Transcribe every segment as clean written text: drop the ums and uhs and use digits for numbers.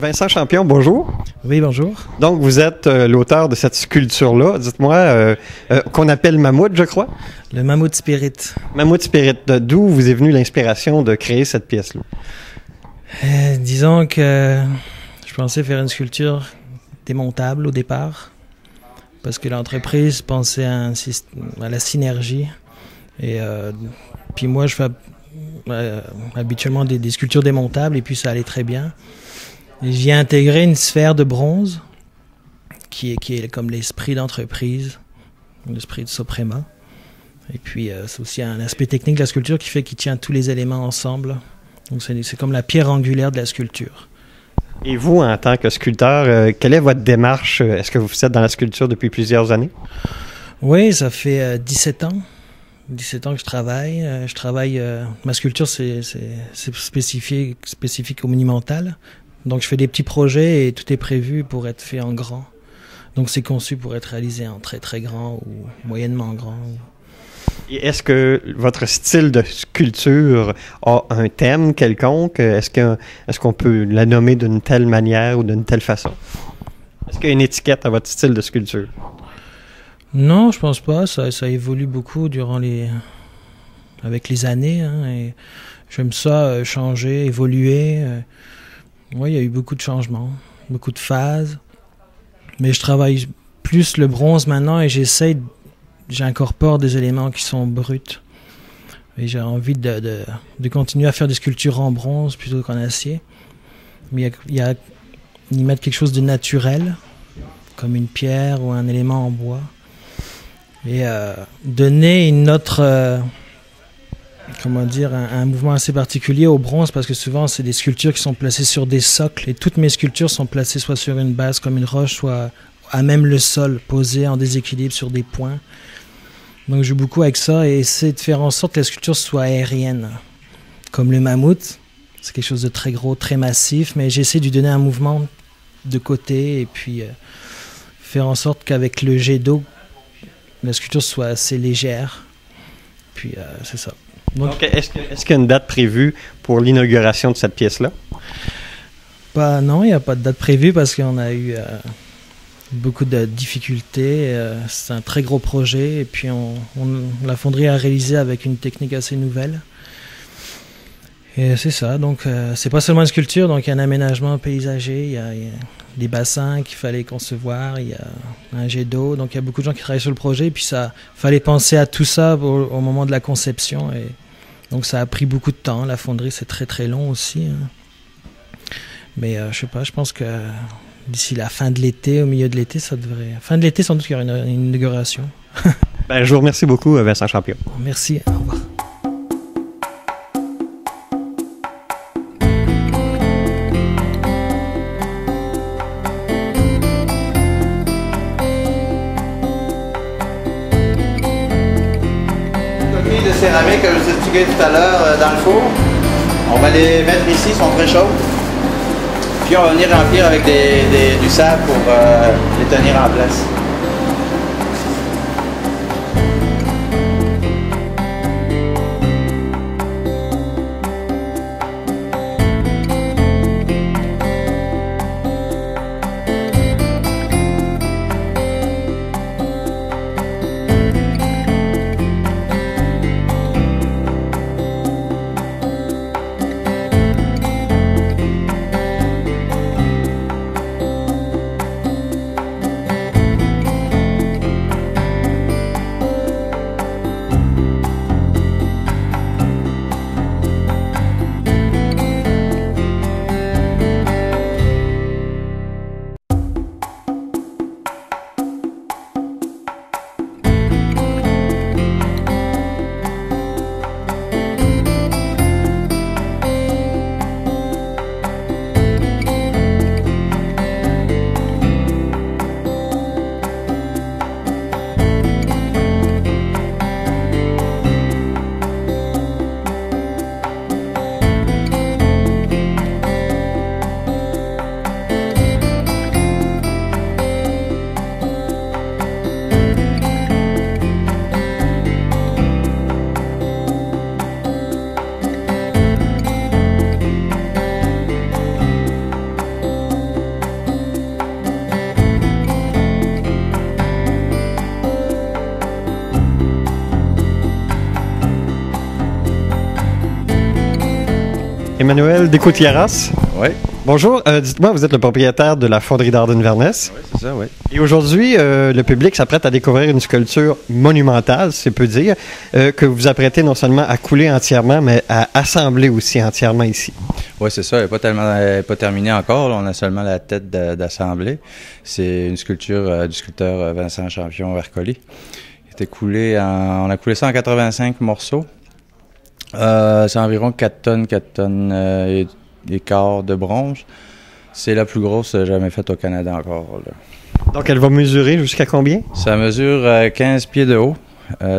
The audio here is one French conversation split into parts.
Vincent Champion, bonjour. Oui, bonjour. Donc, vous êtes l'auteur de cette sculpture-là, dites-moi, qu'on appelle Mammouth, je crois? Le Mammouth Spirit. Mammouth Spirit. D'où vous est venue l'inspiration de créer cette pièce-là? Disons que je pensais faire une sculpture démontable au départ, parce que l'entreprise pensait à la synergie. Et puis moi, je fais habituellement des sculptures démontables, et puis ça allait très bien. Et j'y ai intégré une sphère de bronze, qui est comme l'esprit d'entreprise, l'esprit de Soprema. Et puis c'est aussi un aspect technique de la sculpture qui fait qu'il tient tous les éléments ensemble. Donc c'est comme la pierre angulaire de la sculpture. Et vous, en tant que sculpteur, quelle est votre démarche? Est-ce que vous êtes dans la sculpture depuis plusieurs années? Oui, ça fait 17 ans. 17 ans que je travaille. Ma sculpture, c'est spécifique au monumental. Donc je fais des petits projets et tout est prévu pour être fait en grand. Donc c'est conçu pour être réalisé en très très grand ou moyennement grand. Et est-ce que votre style de sculpture a un thème quelconque? Est-ce qu'on peut la nommer d'une telle manière ou d'une telle façon? Est-ce qu'il y a une étiquette à votre style de sculpture? Non, je pense pas. Ça évolue beaucoup avec les années. Hein, et j'aime ça changer, évoluer. Oui, il y a eu beaucoup de changements, beaucoup de phases. Mais je travaille plus le bronze maintenant et j'incorpore des éléments qui sont bruts. Et j'ai envie de continuer à faire des sculptures en bronze plutôt qu'en acier. Mais il y a y mettre quelque chose de naturel, comme une pierre ou un élément en bois. Et donner une autre, un mouvement assez particulier au bronze, parce que souvent c'est des sculptures qui sont placées sur des socles, et toutes mes sculptures sont placées soit sur une base comme une roche, soit à même le sol, posées en déséquilibre sur des points. Donc je joue beaucoup avec ça et essayer de faire en sorte que la sculpture soit aérienne, comme le mammouth. C'est quelque chose de très gros, très massif, mais j'essaie de lui donner un mouvement de côté et puis faire en sorte qu'avec le jet d'eau, la sculpture soit assez légère. Puis c'est ça. Donc est-ce qu'il y a une date prévue pour l'inauguration de cette pièce-là? Non, il n'y a pas de date prévue parce qu'on a eu beaucoup de difficultés. C'est un très gros projet et puis la fonderie a réalisé avec une technique assez nouvelle. Et c'est ça, donc c'est pas seulement une sculpture, donc il y a un aménagement paysager, il y a des bassins qu'il fallait concevoir, il y a un jet d'eau, donc il y a beaucoup de gens qui travaillent sur le projet, et puis ça fallait penser à tout ça au moment de la conception, et donc ça a pris beaucoup de temps. La fonderie c'est très très long aussi, hein. Mais je sais pas, je pense que d'ici la fin de l'été, au milieu de l'été, fin de l'été sans doute qu'il y aura une inauguration. Je vous remercie beaucoup, Vincent Champion. Merci, au revoir. De céramique que je vous ai expliqué tout à l'heure dans le four. On va les mettre ici, ils sont très chauds. Puis on va venir remplir avec du sable pour les tenir en place. Emmanuel Descoutieras. Oui. Bonjour, dites-moi, vous êtes le propriétaire de la fonderie d'art d'Inverness. Oui, c'est ça, oui. Et aujourd'hui, le public s'apprête à découvrir une sculpture monumentale, si c'est peu dire, que vous apprêtez non seulement à couler entièrement, mais à assembler aussi entièrement ici. Oui, c'est ça. Elle n'est pas terminée encore. Là, on a seulement la tête d'assembler. C'est une sculpture du sculpteur Vincent Champion-Vercoli. On a coulé ça en 85 morceaux. C'est environ 4 tonnes et quart de bronze. C'est la plus grosse jamais faite au Canada encore, là. Donc, elle va mesurer jusqu'à combien? Ça mesure 15 pieds de haut,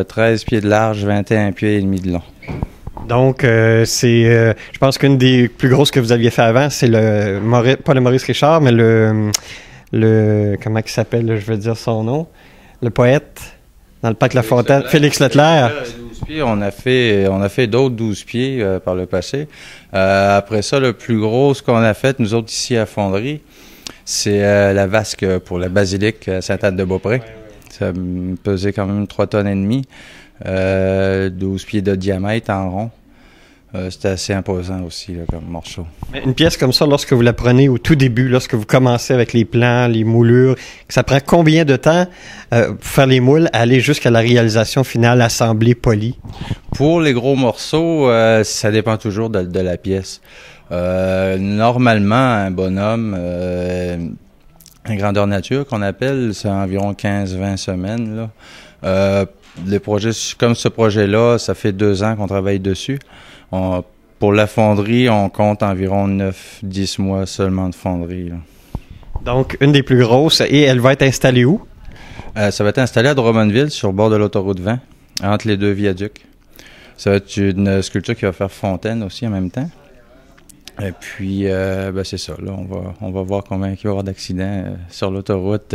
13 pieds de large, 21 pieds et demi de long. Donc, je pense qu'une des plus grosses que vous aviez fait avant, c'est pas le Maurice Richard, mais comment il s'appelle, là, je veux dire son nom, le poète dans le parc La Fontaine, Félix Leclerc. 12 pieds, on a fait d'autres 12 pieds par le passé. Après ça, le plus gros, ce qu'on a fait, nous autres ici à Fonderie, c'est la vasque pour la basilique Sainte-Anne-de-Beaupré. Ça pesait quand même 3 tonnes et demie, 12 pieds de diamètre en rond. C'était assez imposant aussi là, comme morceau. Mais une pièce comme ça, lorsque vous la prenez au tout début, lorsque vous commencez avec les plans, les moulures, ça prend combien de temps pour faire les moules, aller jusqu'à la réalisation finale, assemblée, polie? Pour les gros morceaux, ça dépend toujours de la pièce. Normalement, un bonhomme, un grandeur nature qu'on appelle, c'est environ 15-20 semaines, là. Les projets comme ce projet-là, ça fait 2 ans qu'on travaille dessus. Pour la fonderie, on compte environ 9-10 mois seulement de fonderie, là. Donc, une des plus grosses, et elle va être installée où? Ça va être installé à Drummondville, sur le bord de l'autoroute 20, entre les 2 viaducs. Ça va être une sculpture qui va faire fontaine aussi en même temps. Et puis, c'est ça. Là, on va voir combien il va y avoir d'accidents sur l'autoroute.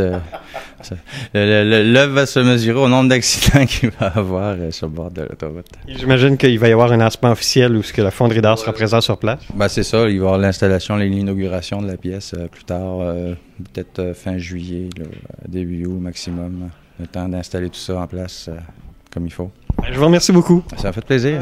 L'œuvre va se mesurer au nombre d'accidents qu'il va y avoir sur le bord de l'autoroute. J'imagine qu'il va y avoir un lancement officiel où la fonderie d'art sera présente sur place. C'est ça. Il va y avoir l'installation, l'inauguration de la pièce plus tard, peut-être fin juillet, là, début août maximum. Le temps d'installer tout ça en place comme il faut. Je vous remercie beaucoup. Ça m'a fait plaisir.